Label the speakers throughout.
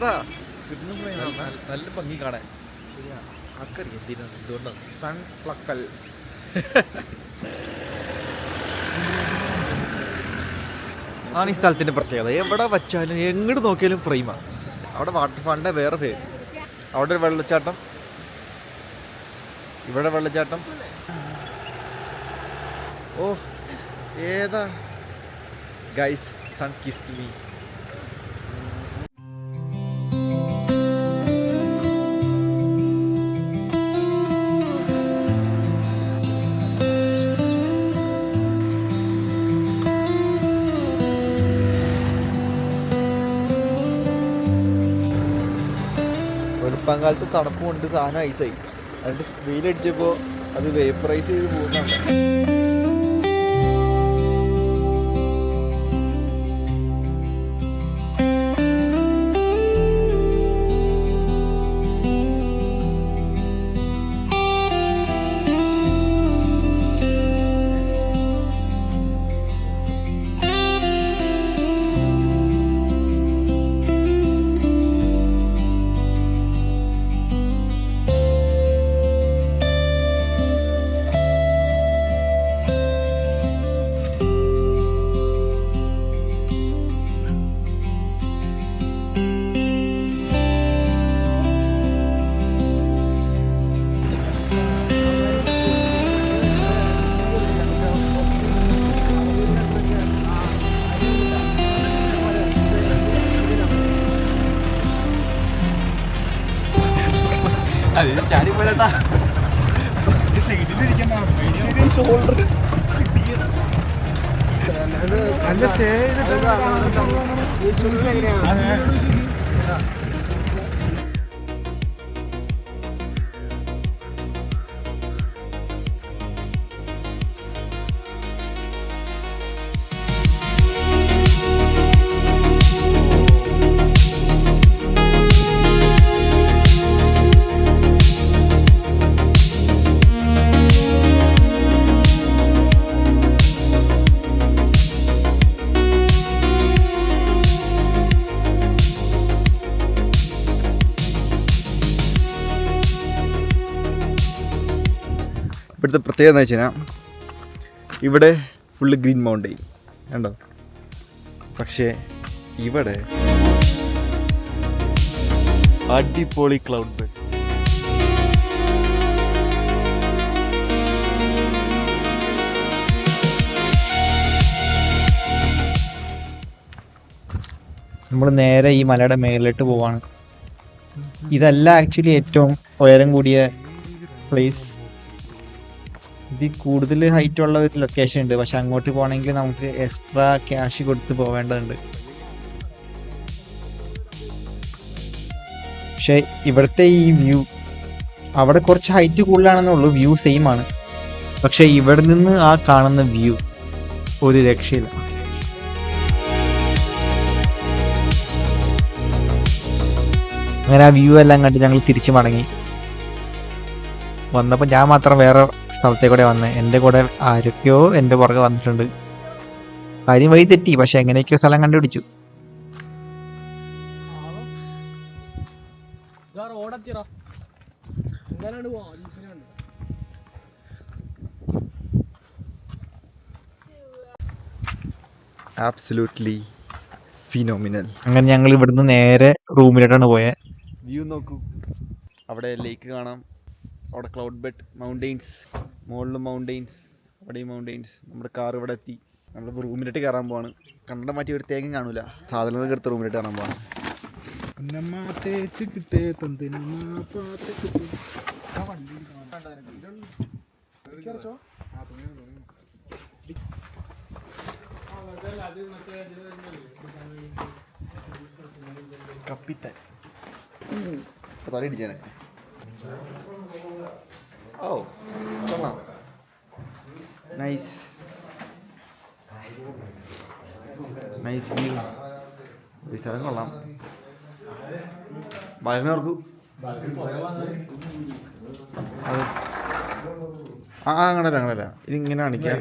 Speaker 1: കാണിച്ചടാ. നല്ല ഭംഗി കാണാൻ. ആൾക്കറിയാം എന്തിനാണ്, എന്തുകൊണ്ടാണ്
Speaker 2: സൺ പ്ലക്കൽ.
Speaker 1: ആണ് ഈ സ്ഥലത്തിൻ്റെ പ്രത്യേകത. എവിടെ വച്ചാലും എങ്ങോട്ട് നോക്കിയാലും ഫ്രെയിമാണ്. അവിടെ വാട്ടർ ഫാളിൻ്റെ വേറെ പേര്. അവിടെ ഒരു വെള്ളച്ചാട്ടം, ഇവിടെ വെള്ളച്ചാട്ടം. ഓ ഏതാ ഗൈസ്, സൺ കിസ്ഡ് മീ. വെളുപ്പാങ്കാലത്ത് തണുപ്പ് കൊണ്ട് സാധനം ഐസായി. എന്നിട്ട് വെയിലടിച്ചപ്പോൾ അത് വേപ്പറൈസ് ചെയ്ത് പോകുന്നുണ്ട്. ചാടി പോരാട്ടാ. ഷോൾഡർ
Speaker 2: നല്ല സ്റ്റേ ചെയ്തിട്ട്
Speaker 1: ഇവിടുത്തെ പ്രത്യേകത എന്ന് വെച്ച് കഴിഞ്ഞാൽ ഇവിടെ ഫുള്ള് ഗ്രീൻ മൗണ്ടെയിൻ കണ്ടോ. പക്ഷേ ഇവിടെ അടിപൊളി ക്ലൗഡ് ബെഡ്.
Speaker 3: നമ്മൾ നേരെ ഈ മലയുടെ മേലിലോട്ട് പോവാണ്. ഇതല്ല ആക്ച്വലി ഏറ്റവും ഉയരം കൂടിയ പ്ലേസ്. ഇത് കൂടുതൽ ഹൈറ്റ് ഉള്ള ഒരു ലൊക്കേഷൻ ഉണ്ട്, പക്ഷെ അങ്ങോട്ട് പോകണമെങ്കിൽ നമുക്ക് എക്സ്ട്രാ ക്യാഷ് കൊടുത്ത് പോവേണ്ടതുണ്ട്. പക്ഷെ ഇവിടുത്തെ ഈ വ്യൂ, അവിടെ കുറച്ച് ഹൈറ്റ് കൂടുതലാണെന്നുള്ളൂ, വ്യൂ സെയിം ആണ്. പക്ഷെ ഇവിടെ നിന്ന് ആ കാണുന്ന വ്യൂ ഒരു രക്ഷയില്ല. അങ്ങനെ ആ വ്യൂ എല്ലാം കണ്ട് ഞങ്ങൾ തിരിച്ചു മടങ്ങി. വന്നപ്പോൾ ഞാൻ മാത്രം വേറെ സ്ഥലത്തേക്കൂടെ വന്നേ. എൻ്റെ കൂടെ ആരൊക്കെയോ എൻ്റെ പുറകെ വന്നിട്ടുണ്ട്. കാര്യം വഴി തെറ്റി, പക്ഷെ എങ്ങനെയൊക്കെയോ സ്ഥലം കണ്ടുപിടിച്ചു.
Speaker 1: Absolutely phenomenal.
Speaker 3: അങ്ങനെ ഞങ്ങൾ ഇവിടുന്ന് നേരെ റൂമിലോട്ടാണ് പോയത്.
Speaker 1: വ്യൂ നോക്കൂ, അവിടെ ലേക്ക് കാണാം, അവിടെ ക്ലൗഡ് ബെഡ്, മൗണ്ടെയിൻസ്, മുകളിലും മൗണ്ടെയിൻസ്, അവിടെയും മൗണ്ടെയിൻസ്. നമ്മുടെ കാർ ഇവിടെ എത്തി. നമ്മൾ റൂമിലോട്ട് കയറാൻ പോവാണ്. കണ്ട മാറ്റി ഒരു തേങ്ങ കാണൂല, സാധനങ്ങളൊക്കെ എടുത്ത് റൂമിലോട്ട് കയറാൻ പോവാണ്. കപ്പിത്താൻ തല ഇടിച്ചാനെ. ഓ കൊള്ളാം, നൈസ് നൈസ് വ്യൂ. ഈ സ്ഥലം കൊള്ളാം. വളർന്നവർക്ക് അത് അങ്ങനല്ല ഇതിങ്ങനെ കാണിക്കുക,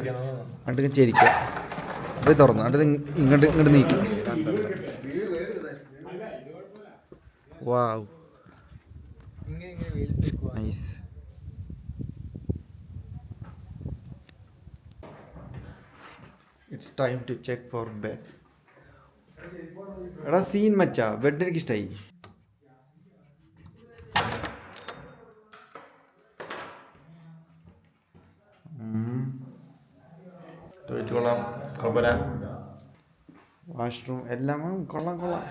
Speaker 1: എന്നിട്ട് ചെരിക്കുക, അത് തുറന്നു, എന്നിട്ട് ഇങ്ങോട്ട് നീക്കുക. Wow nice. It's time to check for bed. എടാ സീൻ മച്ചാ, ബെഡ് എനിക്ക് ഇഷ്ടമായി. ടോയ്ലറ്റ് കൊള്ളാം, കുഴപ്പമില്ല. വാഷ്റൂം എല്ലാം കൊള്ളാം കൊള്ളാം.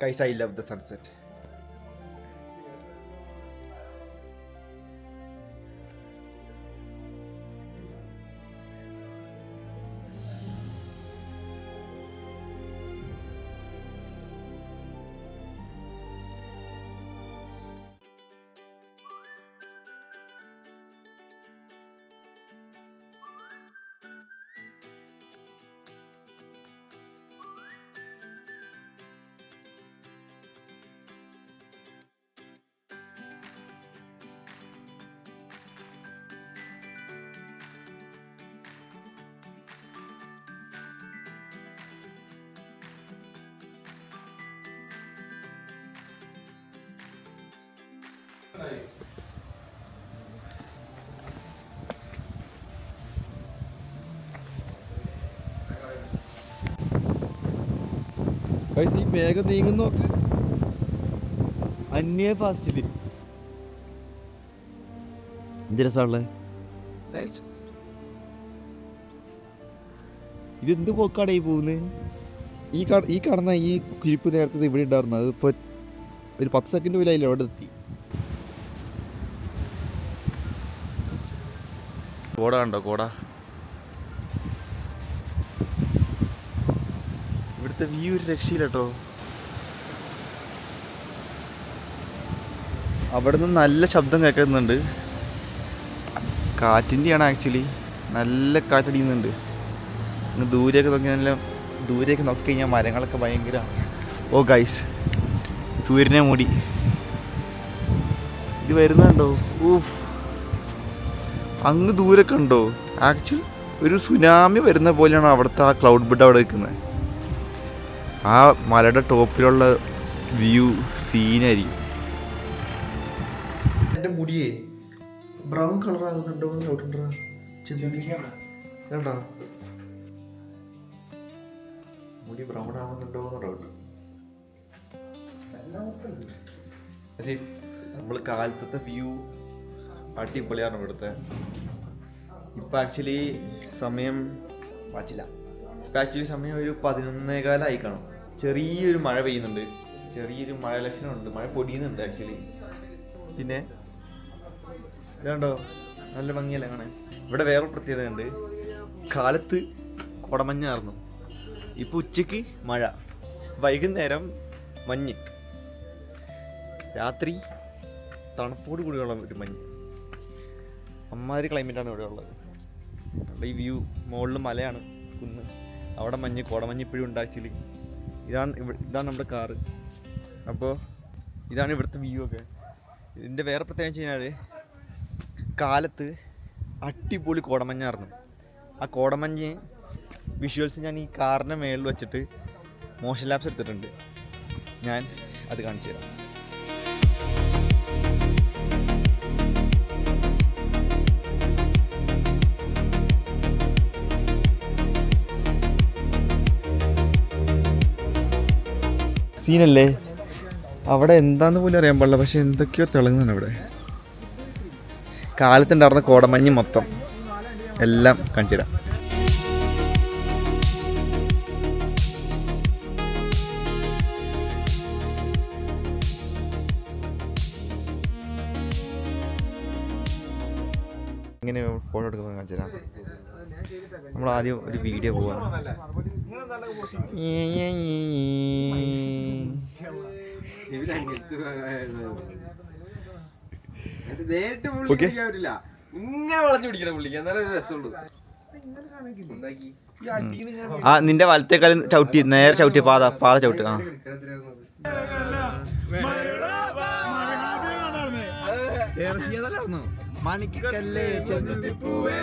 Speaker 1: Guys, I love the sunset. ഈ മേഘം നീങ്ങുന്ന നോക്ക്, അന്യ ഫാസ്റ്റില്. എന്ത് രസമുള്ള ഇതെന്ത് പോക്കാടായി പോകുന്നത്. ഈ കാണുന്ന ഈ കുരിപ്പ് നേരത്തെ ഇവിടെ ഉണ്ടായിരുന്നു, അതിപ്പോൾ ഒരു 10 സെക്കൻഡ് പോലും അതിൽ അവിടെ എത്തി. കോട ഉണ്ടോ? കോട. ഇവിടുത്തെ വ്യൂ ഒരു രക്ഷയില്ല കേട്ടോ. അവിടെ നിന്ന് നല്ല ശബ്ദം കേൾക്കുന്നുണ്ട്. കാറ്റിൻ്റെയാണ് ആക്ച്വലി. നല്ല കാറ്റടിക്കുന്നുണ്ട്. ദൂരെയൊക്കെ നോക്കി, നല്ല ദൂരെയൊക്കെ നോക്കി കഴിഞ്ഞാൽ മരങ്ങളൊക്കെ ഭയങ്കര. ഓ ഗൈസ്, സൂര്യനെ മൂടി ഇത് വരുന്നുണ്ടോ? ഊഫ്, അങ്ങ് ദൂരൊക്കെ ഉണ്ടോ? ആക്ച്വലി ഒരു സുനാമി വരുന്ന പോലെയാണ് അവിടുത്തെ ആ ക്ലൗഡ് ബെഡ് അവിടെ നിൽക്കുന്നത്. ആ മലയുടെ ടോപ്പിലുള്ള വ്യൂ സീനായിരിക്കും. എൻ്റെ മുടിയേ ബ്രൗൺ കളർ ആകുന്നുണ്ടോ എന്ന് ഡൗട്ടുണ്ടോ? കേട്ടോ, മുടി ബ്രൗൺ ആവുന്നുണ്ടോ എന്ന് ഡൗട്ട്. നമ്മൾ കാലത്തെ വ്യൂ അടിപൊളിയാണ് ഇവിടുത്തെ. ഇപ്പം ആക്ച്വലി സമയം വാച്ചില്ല. ഇപ്പം ആക്ച്വലി സമയം ഒരു 11:15 കാണും. ചെറിയൊരു മഴ പെയ്യുന്നുണ്ട്, ചെറിയൊരു മഴ ലക്ഷണമുണ്ട്, മഴ പൊടിയുന്നുണ്ട് ആക്ച്വലി. പിന്നെ ഇതുണ്ടോ, നല്ല ഭംഗിയല്ലേ കാണാൻ. ഇവിടെ വേറെ പ്രത്യേകത ഉണ്ട്. കാലത്ത് കുടമഞ്ഞായിരുന്നു, ഇപ്പോൾ ഉച്ചയ്ക്ക് മഴ, വൈകുന്നേരം മഞ്ഞ്, രാത്രി തണുപ്പോട് കൂടിയുള്ള ഒരു മഞ്ഞ്. അമ്മാതിരി ക്ലൈമറ്റാണ് ഇവിടെ ഉള്ളത്. ഈ വ്യൂ, മുകളിൽ മലയാണ്, കുന്ന്, അവിടെ മഞ്ഞ്, കോടമഞ്ഞ് ഇപ്പോഴും ഉണ്ട് ആക്ച്വലി. ഇതാണ് നമ്മുടെ കാറ്. അപ്പോൾ ഇതാണ് ഇവിടുത്തെ വ്യൂ ഒക്കെ. ഇതിൻ്റെ വേറെ പ്രത്യേകം വെച്ച് കഴിഞ്ഞാൽ കാലത്ത് അടിപൊളി കോടമഞ്ഞായിരുന്നു. ആ കോടമഞ്ഞ് വിഷ്വൽസ് ഞാൻ ഈ കാറിൻ്റെ മേളിൽ വെച്ചിട്ട് മോഷൻ ലാപ്സ് എടുത്തിട്ടുണ്ട്. ഞാൻ അത് കാണിച്ചു തരാം. സീനല്ലേ, അവിടെ എന്താന്ന് പോലും അറിയാൻ പാടില്ല, പക്ഷെ എന്തൊക്കെയോ തിളങ്ങുന്നുണ്ട് അവിടെ. കാലത്തുണ്ടായിരുന്ന കോടമഞ്ഞ് മൊത്തം എല്ലാം കാണിച്ചു തരാം. ഇങ്ങനെ ഫോട്ടോ എടുക്കുന്നത് കാണിച്ചു തരാം. നമ്മൾ ആദ്യം ഒരു വീഡിയോ പോവാണ്.
Speaker 2: നേരിട്ട് പറ്റില്ല, ഇങ്ങനെ വളഞ്ഞു പിടിക്കണം പുള്ളിക്ക്, എന്നാലും ഒരു രസമുള്ളൂ.
Speaker 1: ആ നിന്റെ വലത്തേക്കാളും ചവിട്ടി, നേരെ ചവിട്ടി, പാത ചവിട്ടി. ആ മണിക്കല്ലേ ചെന്തിപ്പൂവേ